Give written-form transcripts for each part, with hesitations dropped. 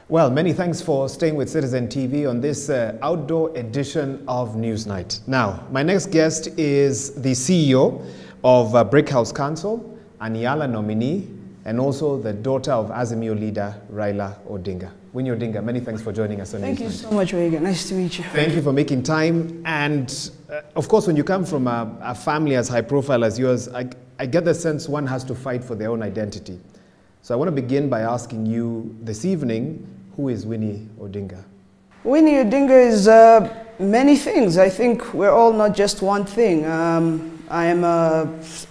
Well, many thanks for staying with Citizen TV on this outdoor edition of Newsnight. Now, my next guest is the CEO of Brick House Council, Aniala nominee, and also the daughter of Azimio leader Raila Odinga. Winnie Odinga, many thanks for joining us on Newsnight. Thank you so much, Reagan. Nice to meet you. Thank you for making time. And of course, when you come from a family as high profile as yours, I get the sense one has to fight for their own identity. So I want to begin by asking you this evening, who is Winnie Odinga? Winnie Odinga is many things. I think we're all not just one thing. I am a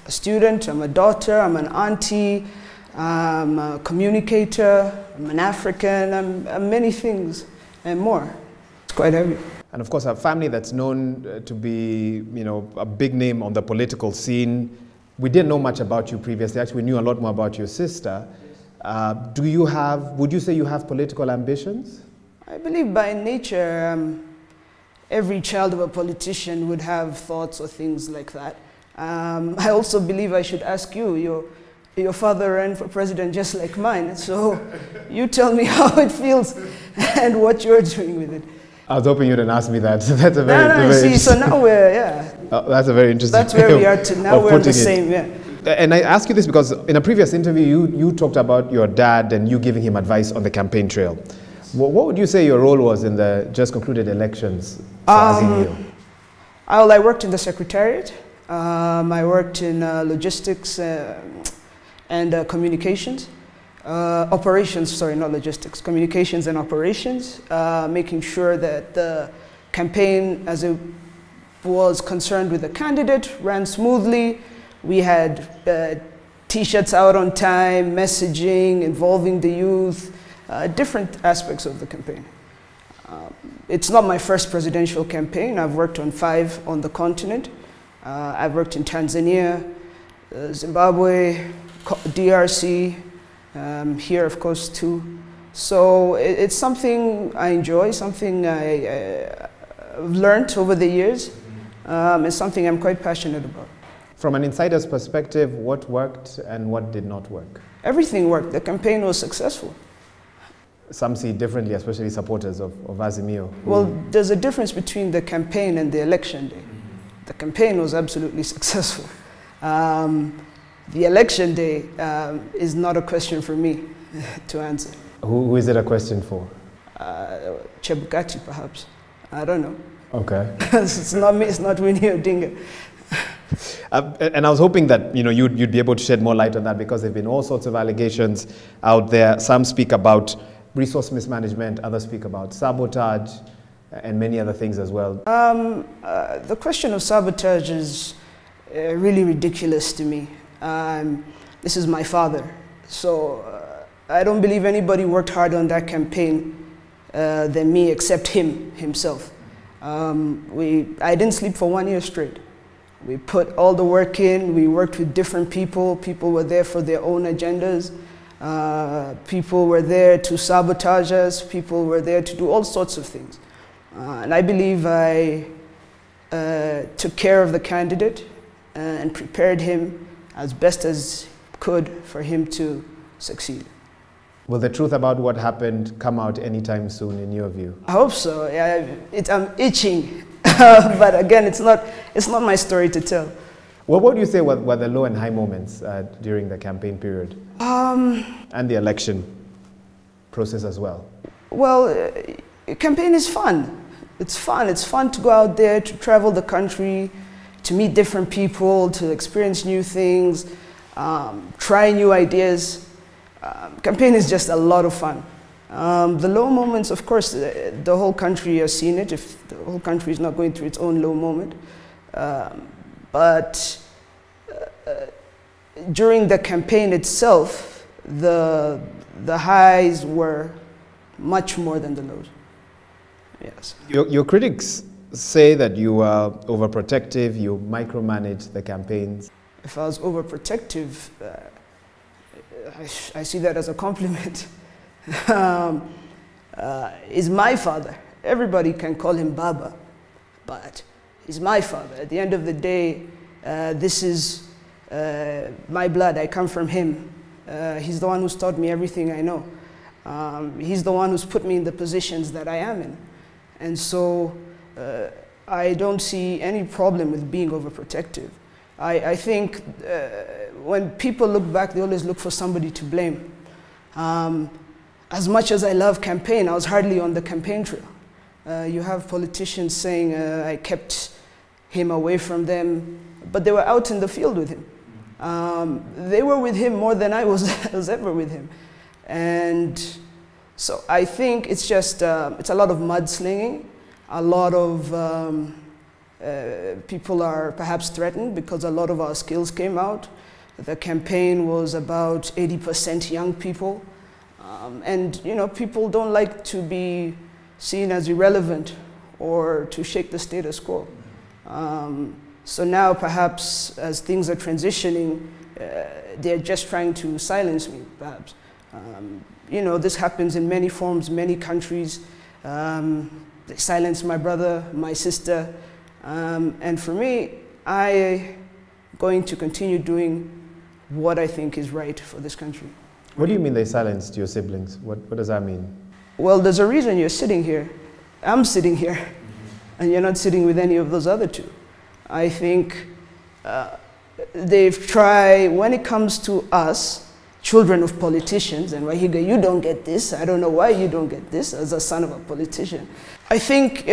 student, I'm a daughter, I'm an auntie, I'm a communicator, I'm an African, I'm many things and more. It's quite heavy. And of course, a family that's known to be, a big name on the political scene. We didn't know much about you previously. Actually, we knew a lot more about your sister. Would you say you have political ambitions? I believe by nature, every child of a politician would have thoughts or things like that. I also believe I should ask you, your father ran for president just like mine, so you tell me how it feels and what you're doing with it. I was hoping you didn't ask me that. That's a very, see, so now we're, yeah. That's a very interesting. That's where we are to now. We're the same, yeah. And I ask you this because in a previous interview, you talked about your dad and you giving him advice on the campaign trail. What would you say your role was in the just concluded elections for Azimio? I worked in the secretariat. I worked in logistics and communications. Operations, sorry, not logistics, communications and operations, making sure that the campaign, as it was concerned with the candidate, ran smoothly. We had T-shirts out on time, messaging, involving the youth, different aspects of the campaign. It's not my first presidential campaign. I've worked on 5 on the continent. I've worked in Tanzania, Zimbabwe, DRC, here, of course, too. So it's something I enjoy, something I've learned over the years. It's something I'm quite passionate about. From an insider's perspective, what worked and what did not work? Everything worked. The campaign was successful. Some see it differently, especially supporters of Azimio. Well, there's a difference between the campaign and the election day. The campaign was absolutely successful. The election day is not a question for me to answer. Who is it a question for? Chebukati, perhaps. I don't know. Okay. It's not me, it's not Winnie Odinga. And I was hoping that you'd be able to shed more light on that because there have been all sorts of allegations out there. Some speak about resource mismanagement, others speak about sabotage, and many other things as well. The question of sabotage is really ridiculous to me. This is my father, so I don't believe anybody worked harder on that campaign than me, except himself. I didn't sleep for 1 year straight. We put all the work in, we worked with different people. People were there for their own agendas. People were there to sabotage us. People were there to do all sorts of things. And I believe I took care of the candidate and prepared him as best as could for him to succeed. Will the truth about what happened come out anytime soon, in your view? I hope so. I'm itching. But again, it's not my story to tell. Well, what do you say were the low and high moments during the campaign period? And the election process as well? Well, campaign is fun. It's fun. It's fun to go out there, to travel the country, to meet different people, to experience new things, try new ideas. Campaign is just a lot of fun. The low moments, of course, the whole country has seen it, if the whole country is not going through its own low moment. But during the campaign itself, the highs were much more than the lows. Yes. Your critics say that you are overprotective, you micromanage the campaigns. If I was overprotective, I see that as a compliment. He's my father. Everybody can call him Baba, but he's my father. At the end of the day, this is my blood. I come from him. He's the one who's taught me everything I know. He's the one who's put me in the positions that I am in. And so I don't see any problem with being overprotective. I think when people look back, they always look for somebody to blame. As much as I love campaign, I was hardly on the campaign trail. You have politicians saying I kept him away from them, but they were out in the field with him. They were with him more than I was ever with him. And so I think it's just, it's a lot of mudslinging. A lot of people are perhaps threatened because a lot of our skills came out. The campaign was about 80% young people. And you know, people don't like to be seen as irrelevant or to shake the status quo. So now perhaps as things are transitioning, they're just trying to silence me, perhaps. You know, this happens in many forms, many countries. They silence my brother, my sister. And for me, I'm going to continue doing what I think is right for this country. What do you mean they silenced your siblings? What does that mean? Well, there's a reason you're sitting here. I'm sitting here, and you're not sitting with any of those other two. I think they've tried, when it comes to us, children of politicians, and Wahiga, you don't get this. I don't know why you don't get this as a son of a politician. I think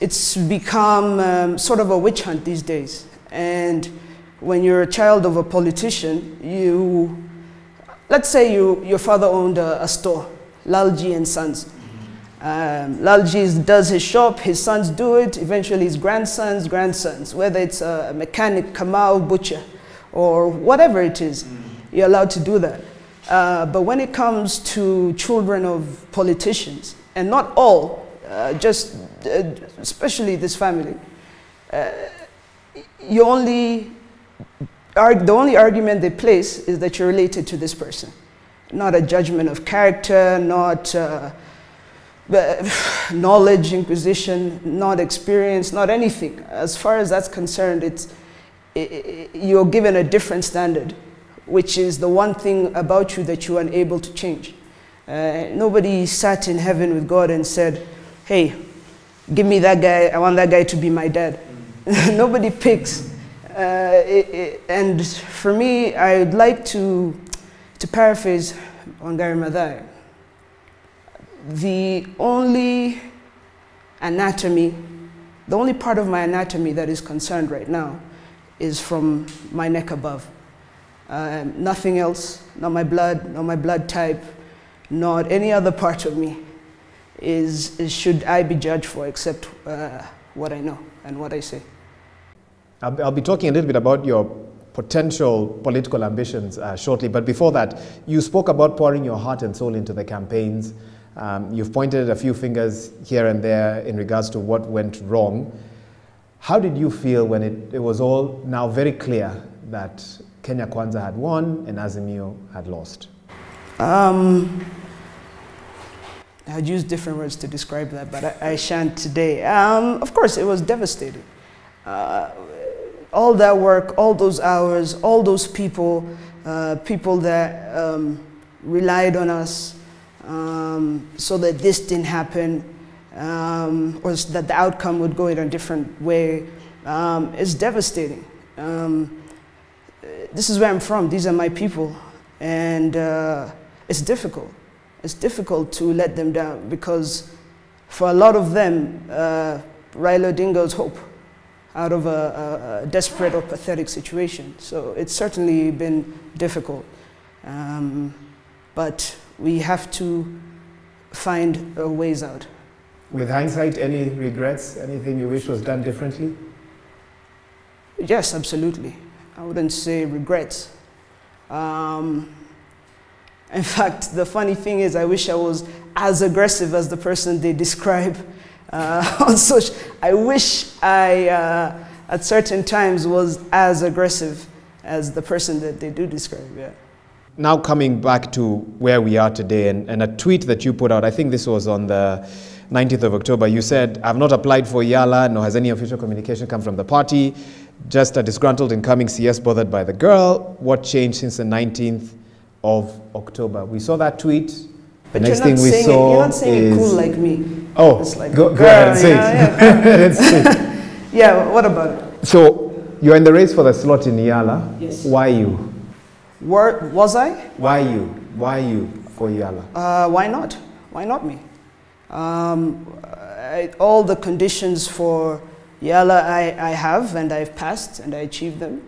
it's become sort of a witch hunt these days. And when you're a child of a politician, let's say your father owned a store, Lalji and Sons. Lalji does his shop, his sons do it, eventually his grandsons, whether it's a mechanic, Kamau, butcher, or whatever it is, you're allowed to do that. But when it comes to children of politicians, and not all, just especially this family, the only argument they place is that you're related to this person. Not a judgment of character, not knowledge, inquisition, not experience, not anything. As far as that's concerned, you're given a different standard, which is the one thing about you that you are unable to change. Nobody sat in heaven with God and said, hey, give me that guy, I want that guy to be my dad. Nobody picks. And for me, I'd like to paraphrase Wangari Maathai. The only part of my anatomy that is concerned right now is from my neck above. Nothing else, not my blood type, not any other part of me should I be judged for except what I know and what I say. I'll be talking a little bit about your potential political ambitions shortly, but before that, you spoke about pouring your heart and soul into the campaigns. You've pointed a few fingers here and there in regards to what went wrong. How did you feel when it was all now very clear that Kenya Kwanza had won and Azimio had lost? I'd use different words to describe that, but I shan't today. Of course, it was devastating. All that work, all those hours, all those people, people that relied on us so that this didn't happen, or that the outcome would go in a different way, is devastating. This is where I'm from. These are my people. And it's difficult. It's difficult to let them down because for a lot of them, Raila Odinga's hope out of a desperate or pathetic situation. So it's certainly been difficult. But we have to find ways out. With hindsight, any regrets? Anything you wish was done differently? Yes, absolutely. I wouldn't say regrets. In fact, the funny thing is I wish I was as aggressive as the person they describe on social. I wish I, at certain times, was as aggressive as the person that they do describe, yeah. Now coming back to where we are today, and a tweet that you put out, I think this was on the 19th of October, you said, I've not applied for Yala, nor has any official communication come from the party, just a disgruntled incoming CS bothered by the girl. What changed since the 19th? of October. We saw that tweet. The But next you're not thing we saying saw it, you're not saying is it cool like me. Oh, It's like, go ahead and say it. Let's see. Yeah, what about it? So you're in the race for the slot in Yala. Yes. Why you? Was I? Why you? Why you for Yala? Why not? Why not me? All the conditions for Yala I have, and I've passed, and I achieved them.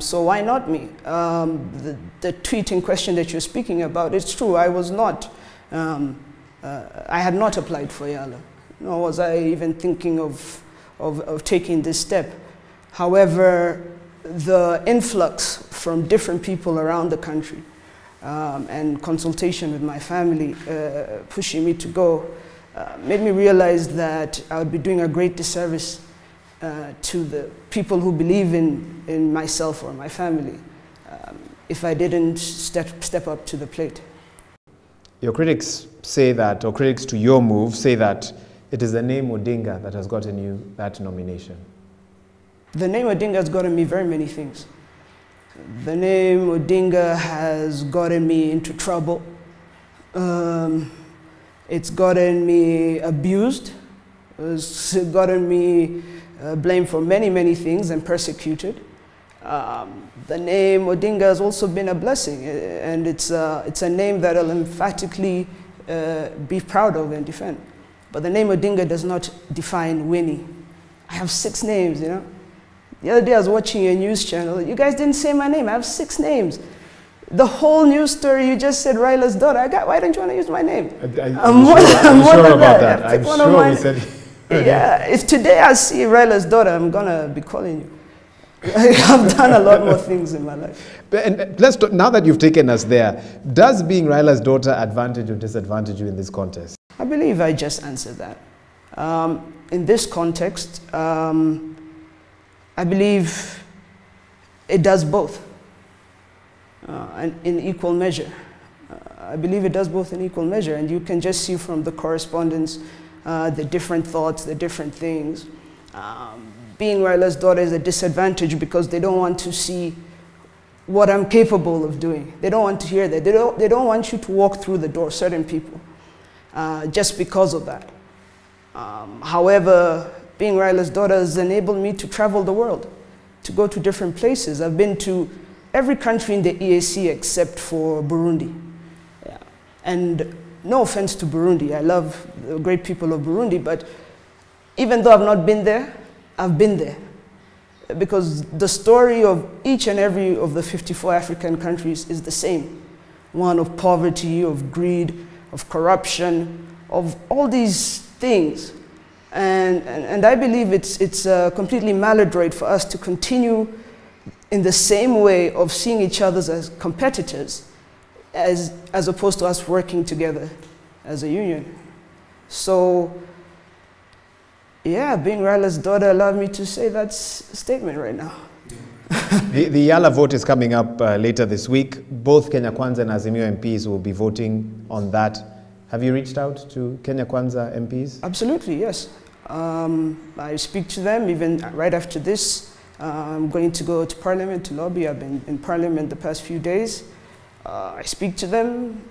So why not me? The tweet in question that you're speaking about, it's true, I was not, I had not applied for Yala, nor was I even thinking of taking this step. However, the influx from different people around the country and consultation with my family pushing me to go made me realize that I would be doing a great disservice to the people who believe in myself or my family if I didn't step up to the plate. Your critics say that, or critics to your move say that it is the name Odinga that has gotten you that nomination. The name Odinga has gotten me very many things. The name Odinga has gotten me into trouble. It's gotten me abused. It's gotten me blamed for many, many things and persecuted. The name Odinga has also been a blessing, and it's a name that I'll emphatically be proud of and defend. But the name Odinga does not define Winnie. I have 6 names, you know. The other day I was watching a news channel. You guys didn't say my name. I have 6 names. The whole news story, you just said Raila's daughter. Why don't you want to use my name? I'm sure about that. I'm sure we said. Yeah, if today I see Raila's daughter, I'm going to be calling you. I've done a lot more things in my life. And now that you've taken us there, does being Raila's daughter advantage or disadvantage you in this contest? I believe I just answered that. In this context, I believe it does both and in equal measure. I believe it does both in equal measure, and you can just see from the correspondence the different thoughts, the different things. Being Raila's daughter is a disadvantage because they don't want to see what I'm capable of doing. They don't want to hear that. They don't want you to walk through the door, certain people, just because of that. However, being Raila's daughter has enabled me to travel the world, to go to different places. I've been to every country in the EAC except for Burundi. Yeah. And no offense to Burundi, I love the great people of Burundi, but even though I've not been there, I've been there. Because the story of each and every of the 54 African countries is the same. One of poverty, of greed, of corruption, of all these things. And I believe it's completely maladroit for us to continue in the same way of seeing each other as competitors as opposed to us working together as a union. So, yeah, being Raila's daughter allowed me to say that statement right now. The Yala vote is coming up later this week. Both Kenya Kwanza and Azimio MPs will be voting on that. Have you reached out to Kenya Kwanza MPs? Absolutely, yes. I speak to them even right after this. I'm going to go to Parliament to lobby. I've been in Parliament the past few days. I speak to them,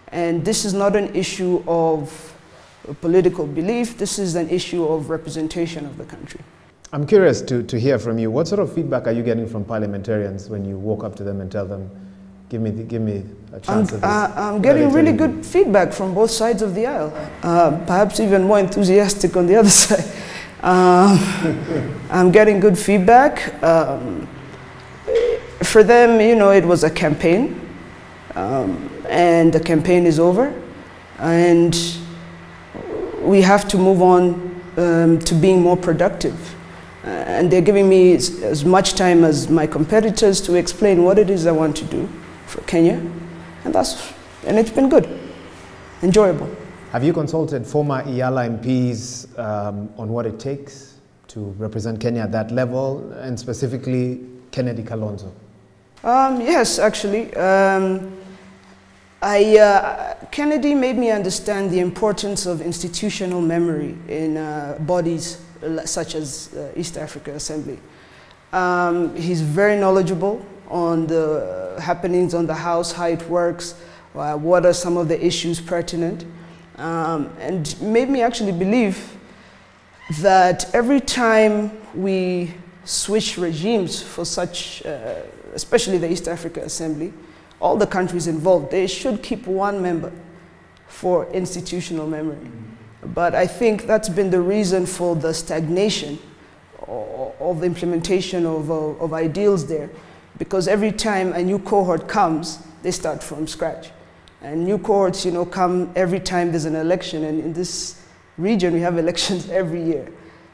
and this is not an issue of political belief. This is an issue of representation of the country. I'm curious to hear from you. What sort of feedback are you getting from parliamentarians when you walk up to them and tell them, give me a chance at this? I'm getting really good feedback from both sides of the aisle, perhaps even more enthusiastic on the other side. I'm getting good feedback. For them, you know, it was a campaign, and the campaign is over, and we have to move on to being more productive. And they're giving me as much time as my competitors to explain what it is I want to do for Kenya, and it's been good, enjoyable. Have you consulted former Yala MPs on what it takes to represent Kenya at that level, and specifically Kennedy Kalonzo? Yes, actually. Kennedy made me understand the importance of institutional memory in bodies such as East Africa Assembly. He's very knowledgeable. on the happenings on the House, how it works, what are some of the issues pertinent, and made me actually believe that every time we switch regimes for such, especially the East Africa Assembly, all the countries involved, they should keep one member for institutional memory. But I think that's been the reason for the stagnation of the implementation of ideals there, because every time a new cohort comes, they start from scratch. And new cohorts, come every time there's an election, and in this region we have elections every year.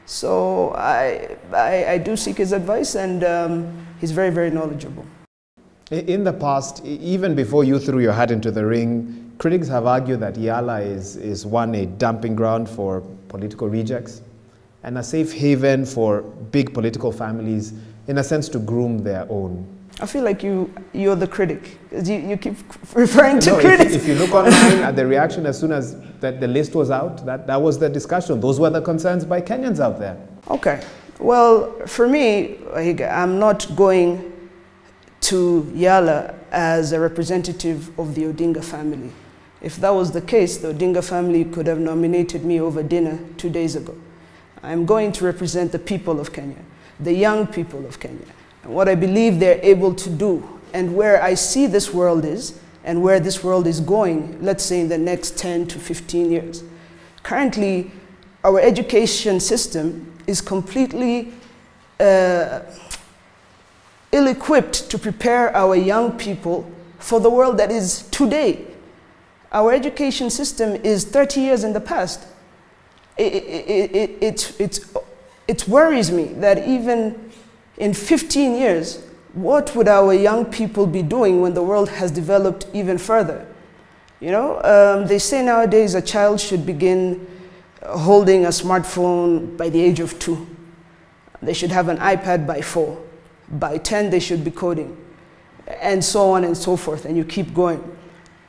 So I do seek his advice, and he's very, very knowledgeable. In the past, even before you threw your hat into the ring, critics have argued that Yala is one, a dumping ground for political rejects and a safe haven for big political families, in a sense, to groom their own. I feel like you're the critic. You keep referring to critics. If you look online at the reaction as soon as the list was out, that was the discussion. Those were the concerns by Kenyans out there. Okay. Well, for me, I'm not going to Yala as a representative of the Odinga family. If that was the case, the Odinga family could have nominated me over dinner 2 days ago. I'm going to represent the people of Kenya, the young people of Kenya, and what I believe they're able to do, and where I see this world is, and where this world is going, let's say in the next 10 to 15 years. Currently, our education system is completely ill-equipped to prepare our young people for the world that is today. Our education system is 30 years in the past. It worries me that even in 15 years, what would our young people be doing when the world has developed even further? They say nowadays a child should begin holding a smartphone by the age of 2. They should have an iPad by 4. By 10, they should be coding, and so on and so forth, and you keep going.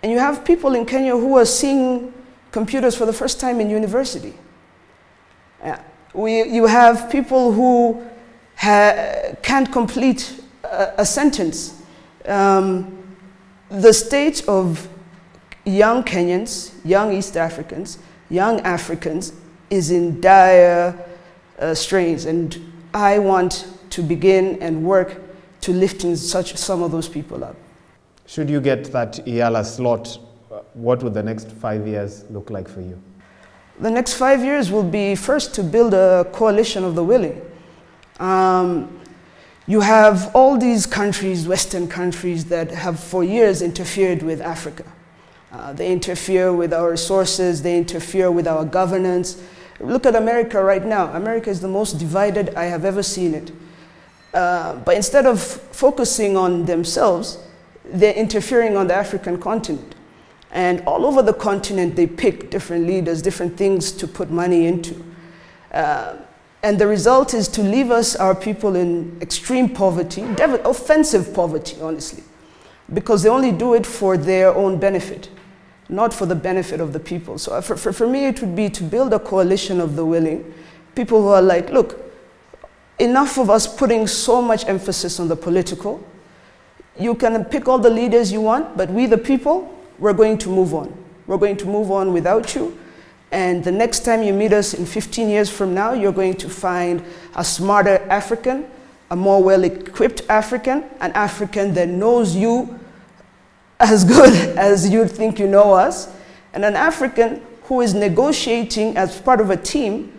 And you have people in Kenya who are seeing computers for the first time in university. You have people who can't complete a sentence. The state of young Kenyans, young East Africans, young Africans is in dire strains, and I want to begin and work to lifting some of those people up. Should you get that Yala slot, what would the next 5 years look like for you? The next 5 years will be first to build a coalition of the willing. You have all these countries, Western countries, that have for years interfered with Africa. They interfere with our resources, they interfere with our governance. Look at America right now. America is the most divided I have ever seen it. But instead of focusing on themselves, they're interfering on the African continent. And all over the continent, they pick different leaders, different things to put money into. And the result is to leave us, our people, in extreme poverty, offensive poverty, honestly, because they only do it for their own benefit, not for the benefit of the people. So for me, it would be to build a coalition of the willing, people who are like, look, enough of us putting so much emphasis on the political. You can pick all the leaders you want, but we the people, we're going to move on. We're going to move on without you. And the next time you meet us in 15 years from now, you're going to find a smarter African, a more well-equipped African, an African that knows you as good as you think you know us, and an African who is negotiating as part of a team,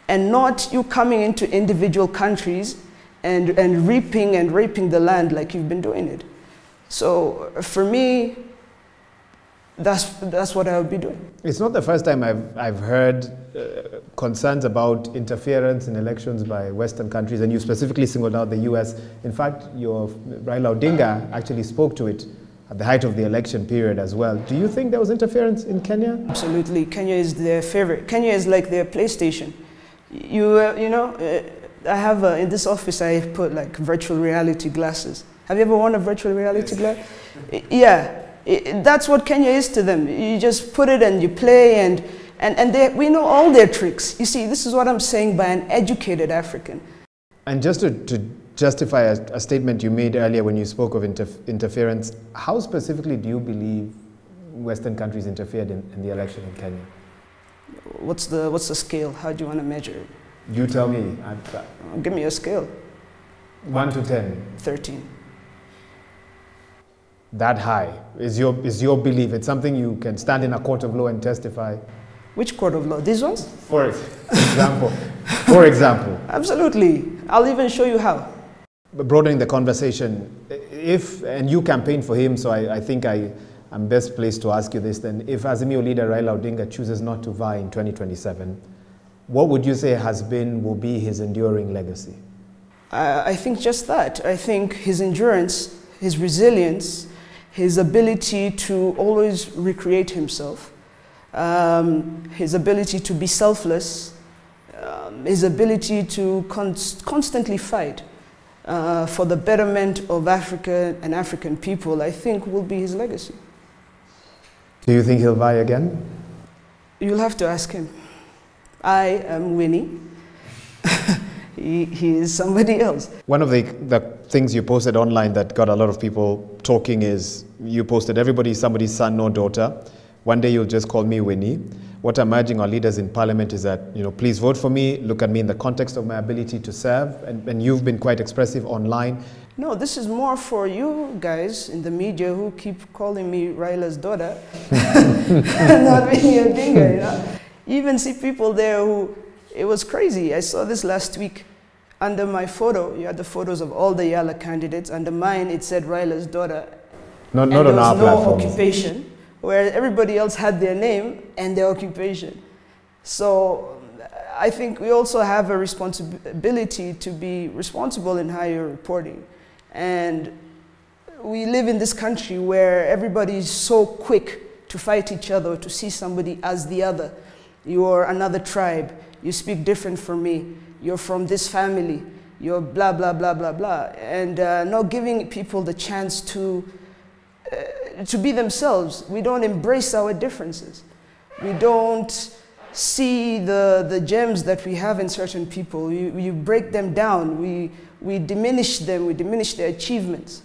and not you coming into individual countries and reaping and raping the land like you've been doing it. So for me, that's what I would be doing. It's not the first time I've heard concerns about interference in elections by Western countries, and you specifically singled out the US. In fact, your Raila Odinga actually spoke to it at the height of the election period as well. Do you think there was interference in Kenya? Absolutely. Kenya is their favorite. Kenya is like their PlayStation. I have in this office I put like virtual reality glasses. Have you ever worn a virtual reality glass? Yeah. That's what Kenya is to them. You just put it and you play, and we know all their tricks. You see, this is what I'm saying by an educated African. And just to justify a statement you made earlier when you spoke of interference. How specifically do you believe Western countries interfered in the election in Kenya? What's the scale? How do you want to measure it? You tell me. Give me a scale. 1 to 10. 13. That high is your belief. It's something you can stand in a court of law and testify. Which court of law? These ones? For example. For example. Absolutely. I'll even show you how. But broadening the conversation, and you campaign for him, so I think I'm best placed to ask you this then. If Azimio leader Raila Odinga chooses not to vie in 2027, what would you say will be his enduring legacy? I think just that. I think his endurance, his resilience, his ability to always recreate himself, his ability to be selfless, his ability to constantly fight for the betterment of Africa and African people, I think will be his legacy. Do you think he'll vie again? You'll have to ask him. I am Winnie. He is somebody else. One of the things you posted online that got a lot of people talking is you posted, everybody's somebody's son or daughter. One day you'll just call me Winnie. What I'm urging our leaders in parliament is that, please vote for me, look at me in the context of my ability to serve, and you've been quite expressive online. No, this is more for you guys in the media who keep calling me Raila's daughter, not Winnie Odinga, You even see people there who, it was crazy. I saw this last week. Under my photo, you had the photos of all the Yala candidates. Under mine, it said Raila's daughter. Not on our platform. There was no occupation, where everybody else had their name and their occupation. So I think we also have a responsibility to be responsible in how you're reporting. And we live in this country where everybody is so quick to fight each other, to see somebody as the other. You're another tribe. You speak different from me. You're from this family. You're blah, blah, blah, blah, blah. And not giving people the chance to be themselves. We don't embrace our differences. We don't see the gems that we have in certain people. You break them down. We diminish them. We diminish their achievements.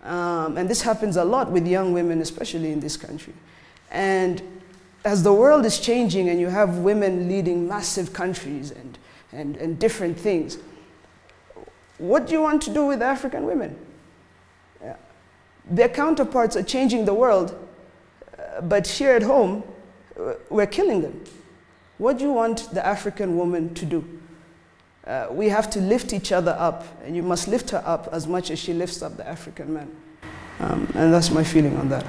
And this happens a lot with young women, especially in this country. And as the world is changing and you have women leading massive countries and different things, what do you want to do with African women? Yeah. Their counterparts are changing the world, but here at home, we're killing them. What do you want the African woman to do? We have to lift each other up, and you must lift her up as much as she lifts up the African man. And that's my feeling on that.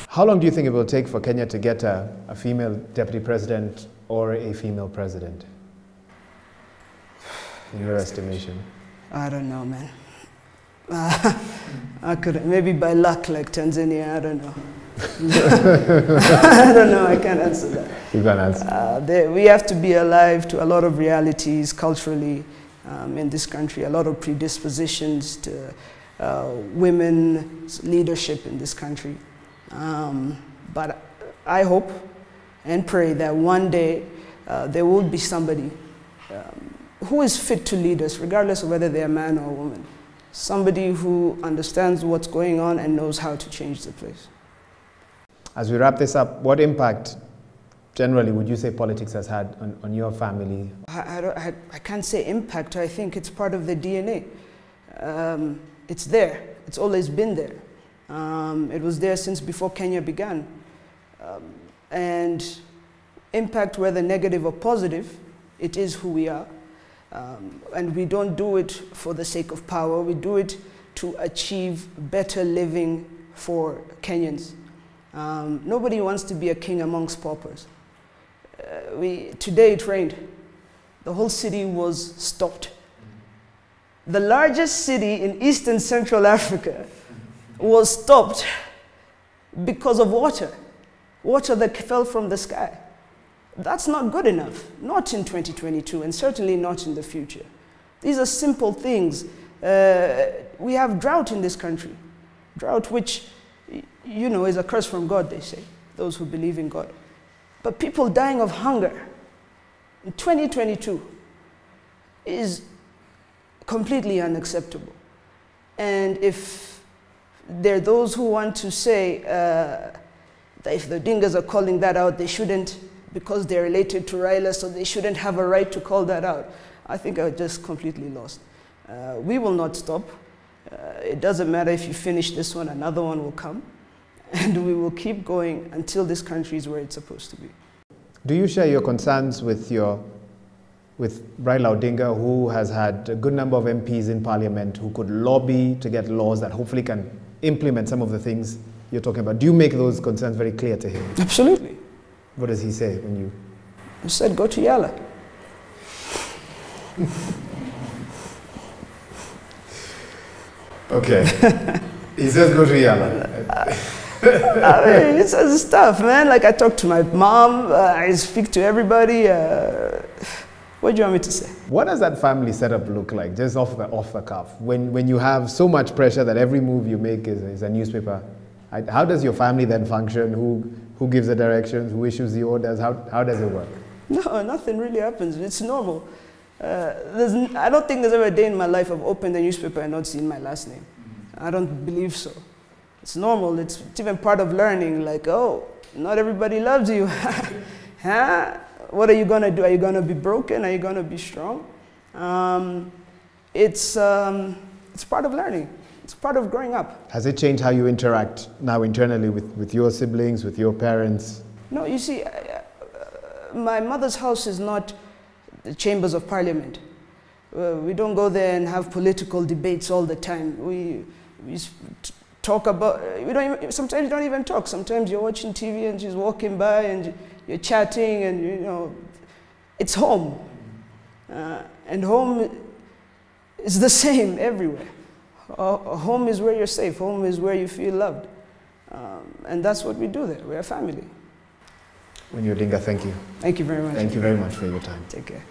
How long do you think it will take for Kenya to get a female deputy president or a female president, in your estimation? I don't know, man. I could, maybe by luck, like Tanzania, I don't know. I don't know, I can't answer that. You can't answer. We have to be alive to a lot of realities culturally in this country, a lot of predispositions to women's leadership in this country. But I hope and pray that one day there will be somebody who is fit to lead us, regardless of whether they're a man or a woman. Somebody who understands what's going on and knows how to change the place. As we wrap this up, what impact, generally, would you say politics has had on your family? I can't say impact. I think it's part of the DNA. It's there. It's always been there. It was there since before Kenya began. And impact, whether negative or positive, it is who we are. And we don't do it for the sake of power. We do it to achieve better living for Kenyans. Nobody wants to be a king amongst paupers. Today it rained. The whole city was stopped. The largest city in Eastern Central Africa was stopped because of water that fell from the sky. That's not good enough, not in 2022, and certainly not in the future. These are simple things. We have drought in this country, drought which, you know, is a curse from God, they say, those who believe in God. But people dying of hunger in 2022 is completely unacceptable. And if there are those who want to say that if the Odingas are calling that out, they shouldn't, because they're related to Raila, so they shouldn't have a right to call that out, I think I'm just completely lost. We will not stop. It doesn't matter if you finish this one, another one will come. And we will keep going until this country is where it's supposed to be. Do you share your concerns with Raila Odinga, who has had a good number of MPs in Parliament who could lobby to get laws that hopefully can implement some of the things you're talking about? Do you make those concerns very clear to him? Absolutely. What does he say when you... He said, go to Yala. Okay. He says go to Yala. I mean, it's tough, man. Like, I talk to my mom, I speak to everybody. What do you want me to say? What does that family setup look like, just off the cuff? When you have so much pressure that every move you make is a newspaper, how does your family then function? Who gives the directions? Who issues the orders? How does it work? No, nothing really happens. It's normal. I don't think there's ever a day in my life I've opened the newspaper and not seen my last name. I don't believe so. It's normal. It's even part of learning. Like, oh, not everybody loves you. Huh? What are you going to do? Are you going to be broken? Are you going to be strong? It's part of learning. It's part of growing up. Has it changed how you interact now internally with your siblings, with your parents? No, you see, my mother's house is not the chambers of parliament. We don't go there and have political debates all the time. We talk about, sometimes you don't even talk. Sometimes you're watching TV and she's walking by and you're chatting and, you know, it's home. And home is the same everywhere. Home is where you're safe. Home is where you feel loved. And that's what we do there. We're a family. Winnie Odinga, thank you. Thank you very much. Thank you very much for your time. Take care.